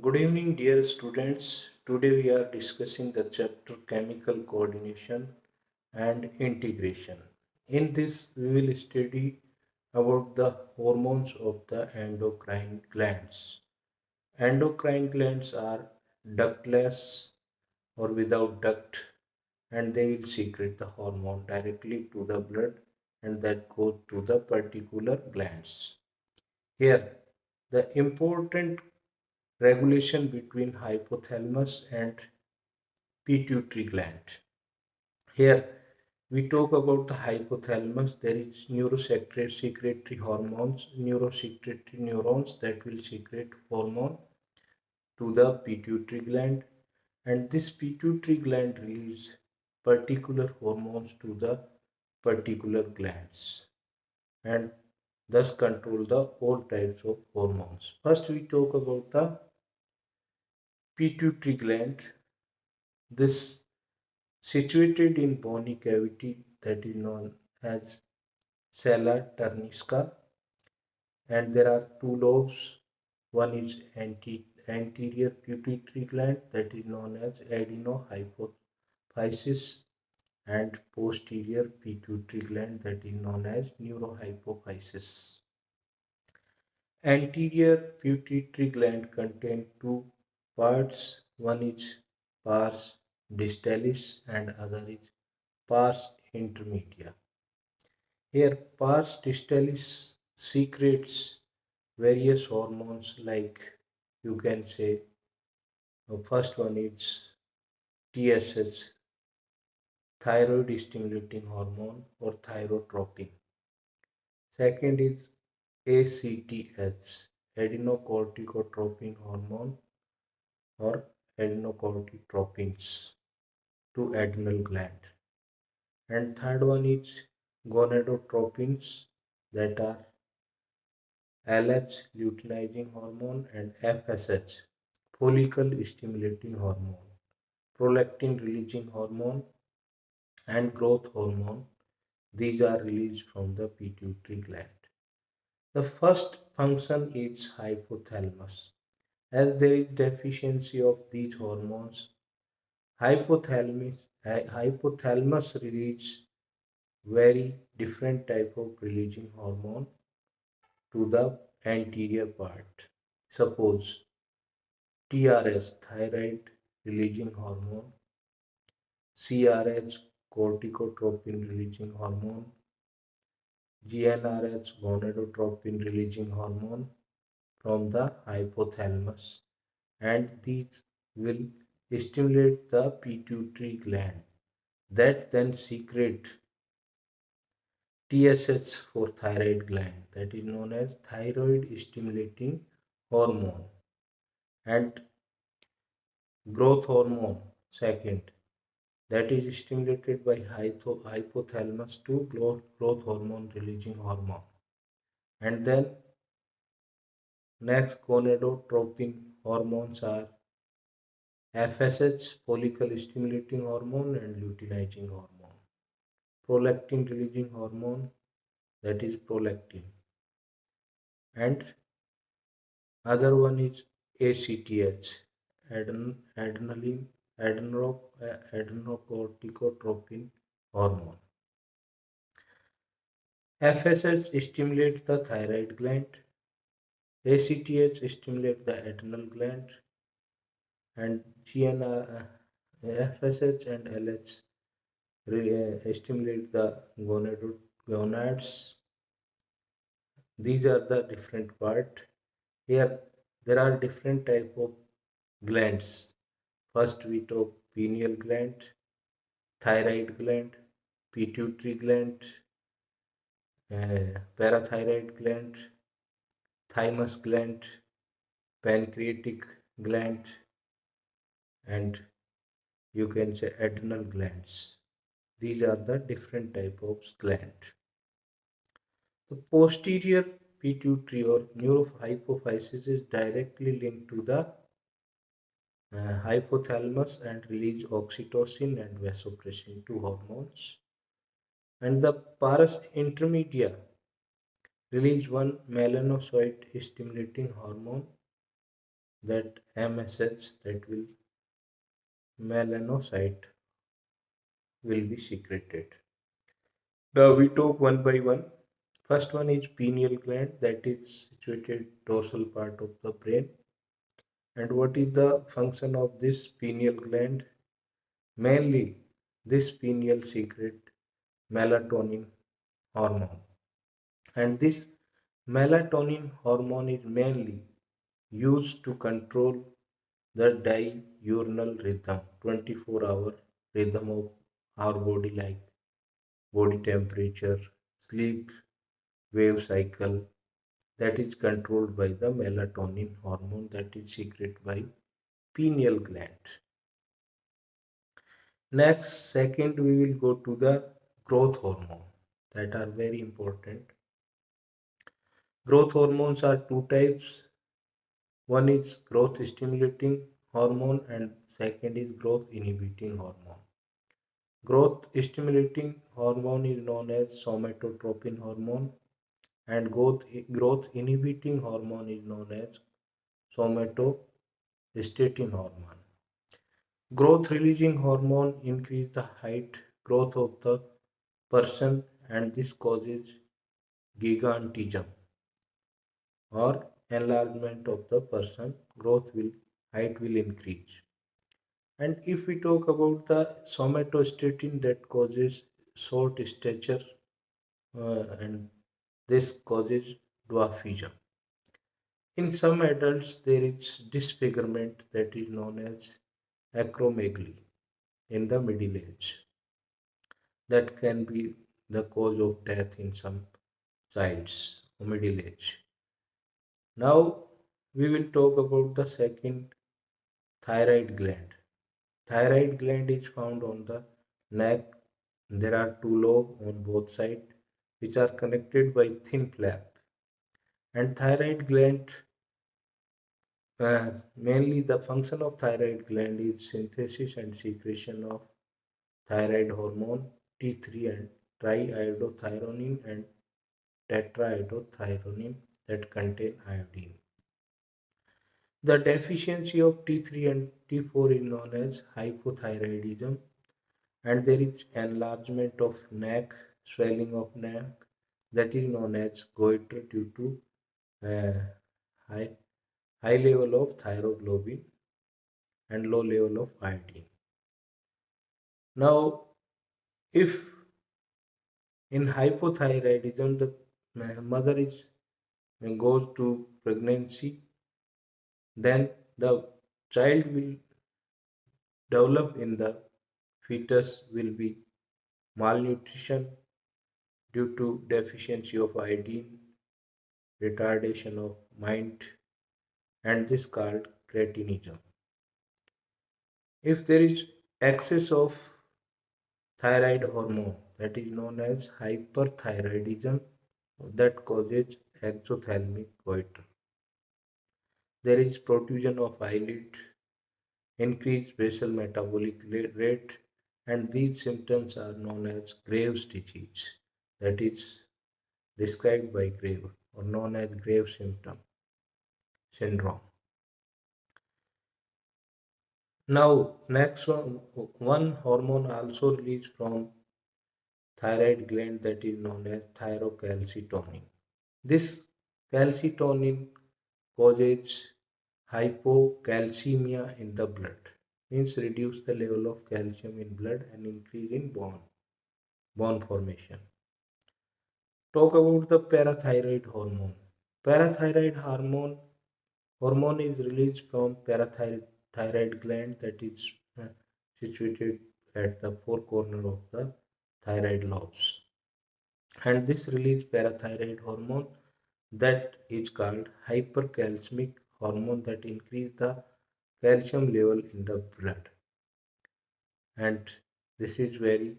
Good evening, dear students. Today we are discussing the chapter Chemical Coordination and Integration. In this, we will study about the hormones of the endocrine glands. Endocrine glands are ductless or without duct, and they will secrete the hormone directly to the blood and that goes to the particular glands. Here, the important regulation between hypothalamus and pituitary gland. Here we talk about the hypothalamus. There is neurosecretory hormones, neurosecretory neurons that will secrete hormone to the pituitary gland, and this pituitary gland release particular hormones to the particular glands and thus control the all types of hormones. First we talk about the pituitary gland. This situated in bony cavity that is known as sella turnisca, and there are two lobes. One is anterior pituitary gland that is known as adenohypophysis, and posterior pituitary gland that is known as neurohypophysis. Anterior pituitary gland contains two parts. One is pars distalis and other is pars intermedia. Here, pars distalis secretes various hormones like you can say the first one is TSH, thyroid stimulating hormone or thyrotropin. Second is ACTH, adenocorticotropin hormone or adenocorticotropins to adrenal gland. And third one is gonadotropins that are LH luteinizing hormone and FSH follicle stimulating hormone, prolactin releasing hormone and growth hormone. These are released from the pituitary gland. The first function is hypothalamus. As there is deficiency of these hormones, hypothalamus releases very different type of releasing hormone to the anterior part. Suppose TRS, thyroid releasing hormone, CRH, corticotropin releasing hormone, GnRH, gonadotropin releasing hormone from the hypothalamus, and these will stimulate the pituitary gland that then secrete TSH for thyroid gland that is known as thyroid stimulating hormone and growth hormone second that is stimulated by hypothalamus to growth hormone releasing hormone, and then next gonadotropin hormones are FSH, follicle stimulating hormone and luteinizing hormone, prolactin releasing hormone that is prolactin, and other one is ACTH, adrenaline adrenocorticotropin hormone. FSH stimulates the thyroid gland, ACTH stimulates the adrenal gland, and FSH and LH stimulate the gonads. These are the different part. Here there are different type of glands. First we talk pineal gland, thyroid gland, pituitary gland, parathyroid gland, thymus gland, pancreatic gland, and you can say adrenal glands. These are the different type of gland. The posterior pituitary or neurohypophysis is directly linked to the hypothalamus and release oxytocin and vasopressin, two hormones. And the pars intermedia release one melanocyte stimulating hormone that MSH, that will melanocyte, will be secreted. Now we talk one by one. First one is pineal gland, that is situated dorsal part of the brain. And what is the function of this pineal gland? Mainly, this pineal secret melatonin hormone. And this melatonin hormone is mainly used to control the diurnal rhythm, 24-hour rhythm of our body, like body temperature, sleep wave cycle, that is controlled by the melatonin hormone that is secreted by pineal gland. Next, second, we will go to the growth hormone that are very important. Growth hormones are two types. One is growth stimulating hormone and second is growth inhibiting hormone. Growth stimulating hormone is known as somatotropin hormone and growth inhibiting hormone is known as somatostatin hormone. Growth releasing hormone increase the height growth of the person and this causes gigantism or enlargement of the person. Height will increase. And if we talk about the somatostatin, that causes short stature and this causes dwarfism. In some adults, there is disfigurement that is known as acromegaly in the middle age. That can be the cause of death in some childs of middle age. Now we will talk about the second, thyroid gland. Thyroid gland is found on the neck. There are two lobes on both sides which are connected by thin flap. And thyroid gland, mainly the function of thyroid gland is synthesis and secretion of thyroid hormone T3 and triiodothyronine and tetraiodothyronine that contain iodine. The deficiency of T3 and T4 is known as hypothyroidism, and there is enlargement of neck, swelling of neck, that is known as goiter due to uh, high, high level of thyroglobulin and low level of iodine. Now, if in hypothyroidism the mother is goes to pregnancy, then the child will develop in the fetus will be malnutrition due to deficiency of iodine, retardation of mind, and this called cretinism. If there is excess of thyroid hormone, that is known as hyperthyroidism, that causes exothalamic goiter. There is protrusion of eyelid, increased basal metabolic rate, and these symptoms are known as Graves' disease, that is described by Graves or known as Graves syndrome. Now, next one hormone also released from thyroid gland that is known as thyrocalcitonin. This calcitonin causes hypocalcemia in the blood, means reduce the level of calcium in blood and increase in bone formation. Talk about the parathyroid hormone. Parathyroid hormone is released from parathyroid gland that is situated at the four corner of the thyroid lobes. And this release parathyroid hormone that is called hypercalcemic hormone that increase the calcium level in the blood. And this is very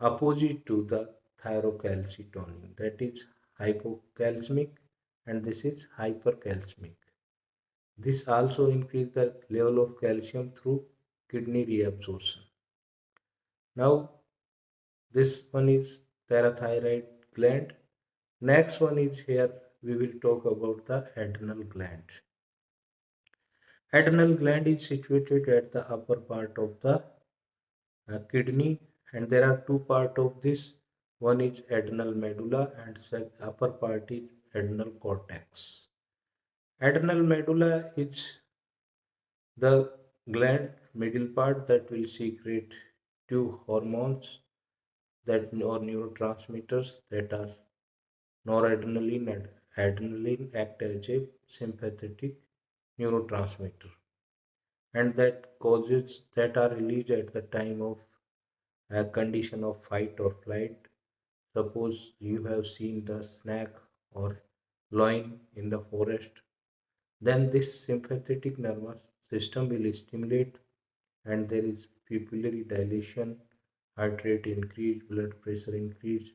opposite to the thyrocalcitonin, that is hypocalcemic and this is hypercalcemic. This also increase the level of calcium through kidney reabsorption. Now this one is parathyroid gland. Next one is here we will talk about the adrenal gland. Adrenal gland is situated at the upper part of the kidney, and there are two parts of this. One is adrenal medulla and upper part is adrenal cortex. Adrenal medulla is the gland middle part that will secrete two hormones that or neurotransmitters that are noradrenaline and adrenaline act as a sympathetic neurotransmitter, and that are released at the time of a condition of fight or flight. Suppose you have seen the snake or lion in the forest, then this sympathetic nervous system will stimulate and there is pupillary dilation, heart rate increase, blood pressure increase,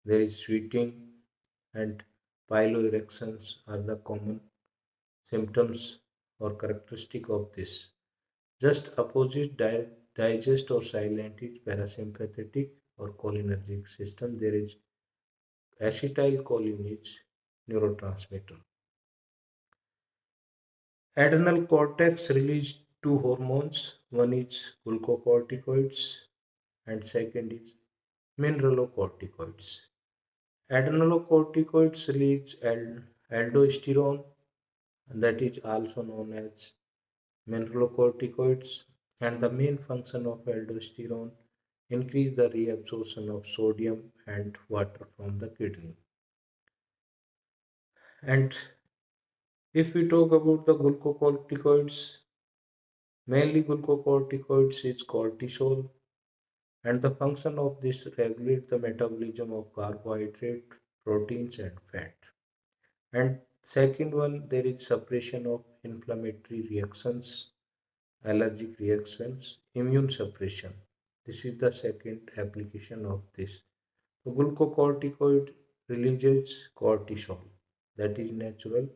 there is sweating and piloerections are the common symptoms or characteristic of this. Just opposite digest or silent is parasympathetic or cholinergic system. There is acetylcholine is neurotransmitter. Adrenal cortex release two hormones. One is glucocorticoids and second is mineralocorticoids. Adrenalocorticoids release aldosterone, that is also known as mineralocorticoids, and the main function of aldosterone increase the reabsorption of sodium and water from the kidney. And if we talk about the glucocorticoids, mainly glucocorticoids is cortisol, and the function of this regulate the metabolism of carbohydrate, proteins, and fat. And second one, there is suppression of inflammatory reactions, allergic reactions, immune suppression. This is the second application of this. So glucocorticoid releases cortisol, that is natural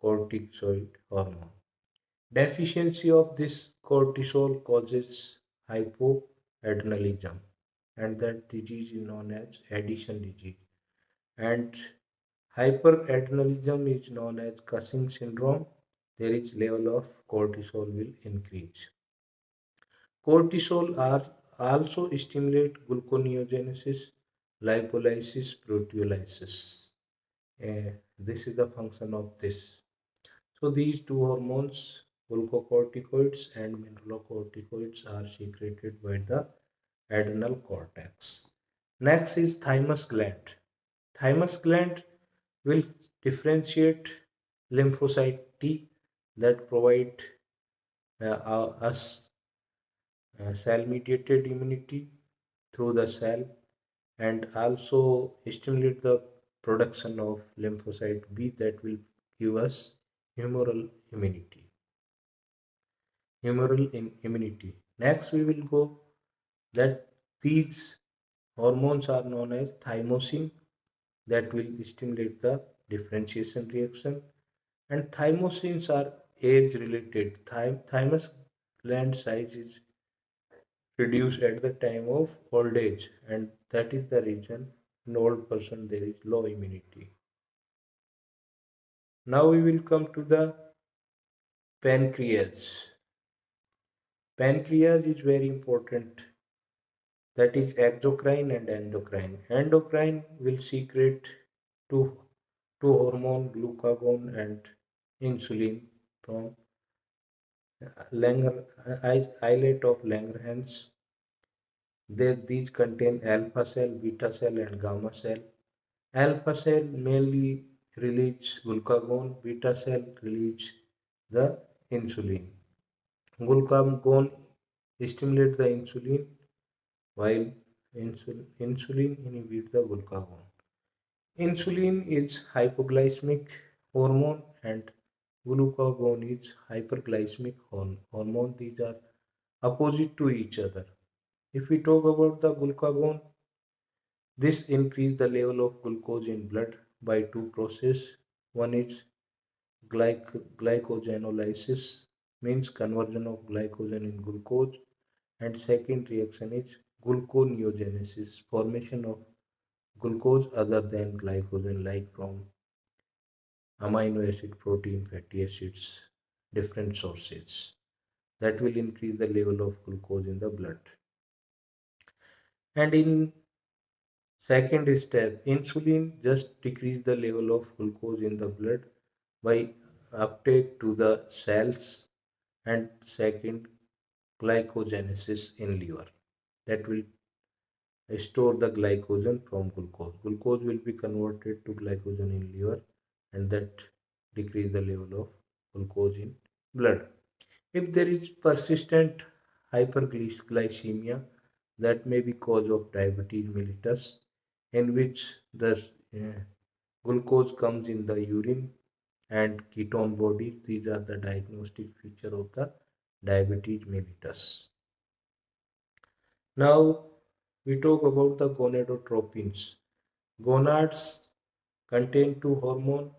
corticoid hormone. Deficiency of this cortisol causes hypoadrenalism, and that disease is known as Addison disease. And hyperadrenalism is known as Cushing syndrome. There is level of cortisol will increase. Cortisol are also stimulate gluconeogenesis, lipolysis, proteolysis. This is the function of this. So these two hormones, glucocorticoids and mineralocorticoids, are secreted by the adrenal cortex. Next is thymus gland. Thymus gland will differentiate lymphocyte T that provide us cell mediated immunity through the cell and also stimulate the production of lymphocyte B that will give us humoral immunity. Immunity. Next, we will go that these hormones are known as thymosin that will stimulate the differentiation reaction, and thymosins are age related. Thymus gland size is reduced at the time of old age, and that is the reason in old person there is low immunity. Now we will come to the pancreas. Pancreas is very important, that is exocrine and endocrine. Endocrine will secrete two, two hormone glucagon and insulin from Langer, islet of Langerhans. These contain alpha cell, beta cell, and gamma cell. Alpha cell mainly release glucagon, beta cell release the insulin. Glucagon stimulates the insulin while insulin inhibits the glucagon. Insulin is hypoglycemic hormone and glucagon is hyperglycemic hormone. These are opposite to each other. If we talk about the glucagon, this increase the level of glucose in blood by two processes. One is glycogenolysis, means conversion of glycogen in glucose, and second reaction is gluconeogenesis, formation of glucose other than glycogen like from amino acid, protein, fatty acids. different sources. That will increase the level of glucose in the blood. And in second step, insulin just decrease the level of glucose in the blood by uptake to the cells, and second, glycogenesis in liver. That will store the glycogen from glucose. Glucose will be converted to glycogen in liver, and that decrease the level of glucose in blood. If there is persistent hyperglycemia, that may be cause of diabetes mellitus, in which the glucose comes in the urine and ketone bodies. These are the diagnostic feature of the diabetes mellitus. Now we talk about the gonadotropins. Gonads contain two hormones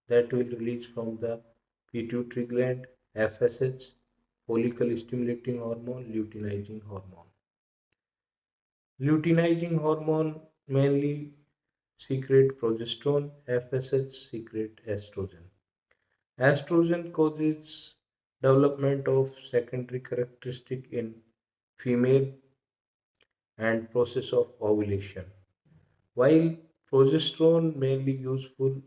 that will release from the pituitary gland, FSH, follicle stimulating hormone, luteinizing hormone. Luteinizing hormone mainly secrete progesterone, FSH secrete estrogen. Estrogen causes development of secondary characteristic in female and process of ovulation, while progesterone mainly useful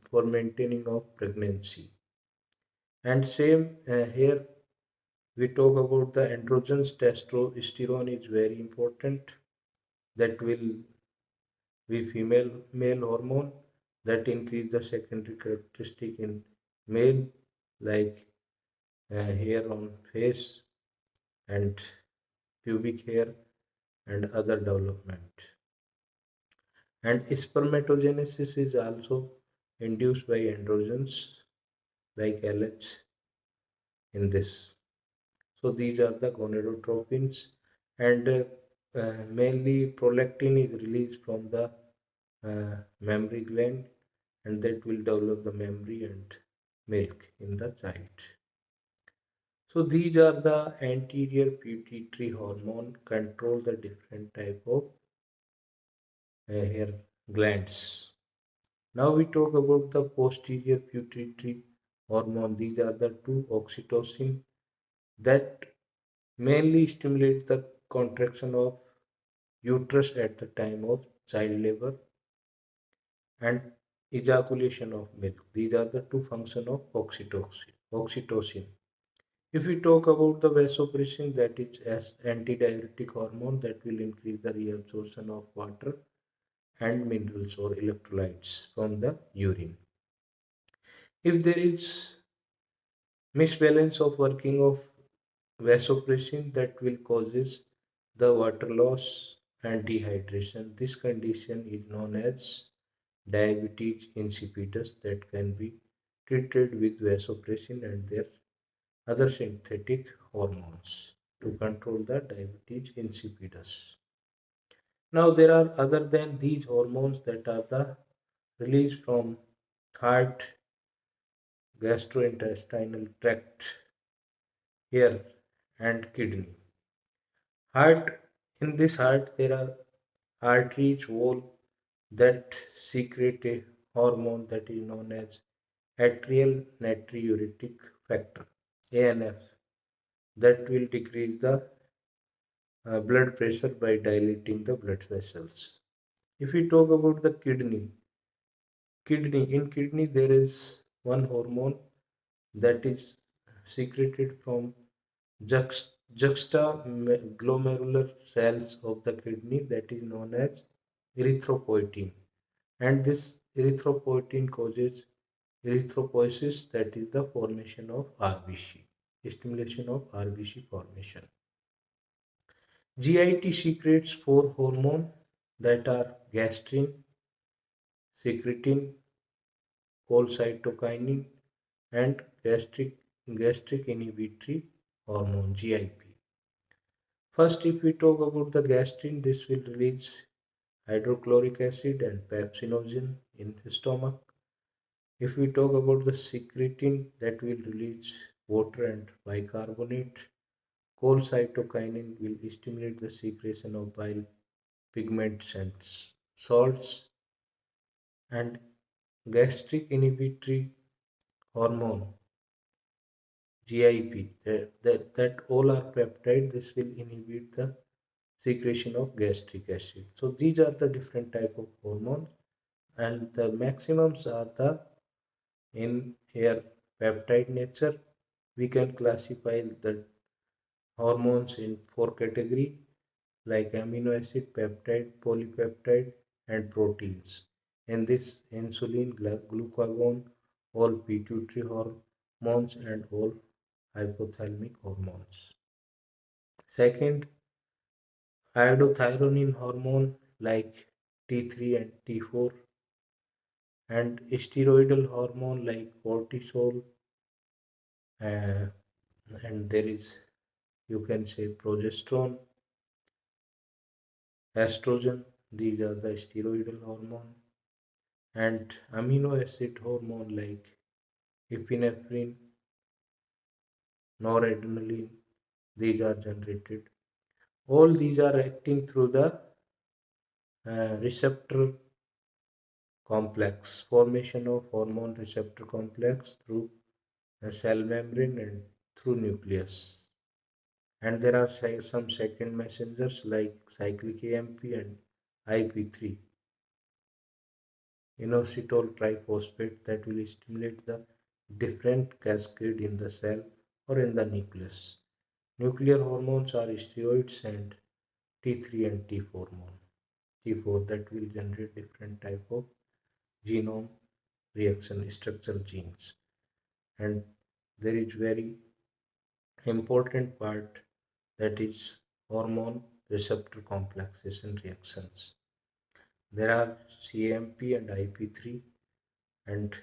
for maintaining of pregnancy. And same here we talk about the androgens. Testosterone is very important. That will be female male hormone that increase the secondary characteristic in male, like hair on face and pubic hair and other development. And spermatogenesis is also induced by androgens like LH in this. So these are the gonadotropins, and mainly prolactin is released from the mammary gland, and that will develop the mammary and milk in the child. So these are the anterior pituitary hormone control the different type of hair glands. Now we talk about the posterior pituitary hormone. These are the two oxytocin that mainly stimulate the contraction of uterus at the time of child labor and ejaculation of milk. These are the two functions of oxytocin. If we talk about the vasopressin, that is as antidiuretic hormone that will increase the reabsorption of water and minerals or electrolytes from the urine. If there is misbalance of working of vasopressin, that will causes the water loss and dehydration. This condition is known as diabetes insipidus that can be treated with vasopressin and their other synthetic hormones to control the diabetes insipidus. Now there are other than these hormones that are the released from heart, gastrointestinal tract, hair and kidney. Heart, in this heart there are arteries, wall that secrete a hormone that is known as atrial natriuretic factor, ANF, that will decrease the blood pressure by dilating the blood vessels. If we talk about the kidney there is one hormone that is secreted from juxtaglomerular cells of the kidney that is known as erythropoietin, and this erythropoietin causes erythropoiesis, that is the formation of RBC, stimulation of RBC formation. GIT secretes four hormones that are gastrin, secretin, cholecystokinin, and gastric inhibitory hormone GIP. First, if we talk about the gastrin, this will release hydrochloric acid and pepsinogen in the stomach. If we talk about the secretin, that will release water and bicarbonate. Cholecystokinin will stimulate the secretion of bile pigments and salts, and gastric inhibitory hormone GIP, that all are peptide. This will inhibit the secretion of gastric acid. So these are the different type of hormones, and the maximums are the in here peptide nature. We can classify the hormones in four category like amino acid, peptide, polypeptide, and proteins. In this, insulin, glucagon, all pituitary hormones, and all hypothalamic hormones. Second, iodothyronine hormone like T3 and T4, and steroidal hormone like cortisol, uh, and there is, you can say, progesterone, estrogen. These are the steroidal hormone, and amino acid hormone like epinephrine, noradrenaline. These are generated. All these are acting through the receptor complex, formation of hormone receptor complex through the cell membrane and through nucleus. And there are some second messengers like cyclic AMP and IP3, inositol triphosphate, that will stimulate the different cascade in the cell or in the nucleus. Nuclear hormones are steroids and T3 and T4 hormone. T4 that will generate different type of genome reaction structural genes. And there is very important part, that is hormone receptor complexes and reactions. There are CMP and IP3 and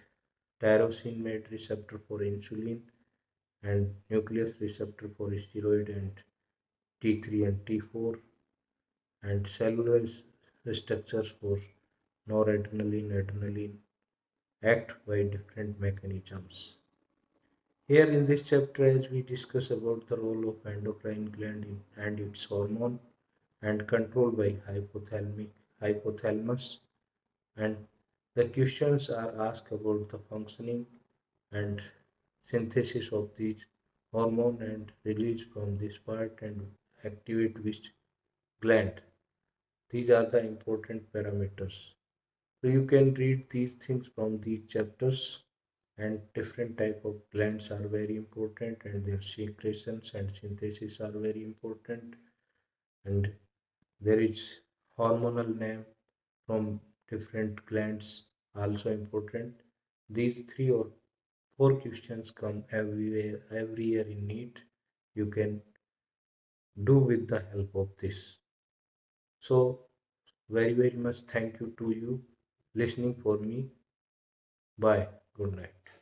tyrosine made receptor for insulin and nucleus receptor for steroid and T3 and T4 and cellular structures for noradrenaline, adrenaline act by different mechanisms. Here in this chapter, as we discuss about the role of endocrine gland and its hormone and control by hypothalamus, and the questions are asked about the functioning and synthesis of these hormone and release from this part and activate which gland. These are the important parameters. So you can read these things from these chapters, and different type of glands are very important and their secretions and synthesis are very important, and there is hormonal name from different glands also important. These three or four questions come everywhere every year in NEET. You can do with the help of this. So very much thank you to you listening for me. Bye. Good night.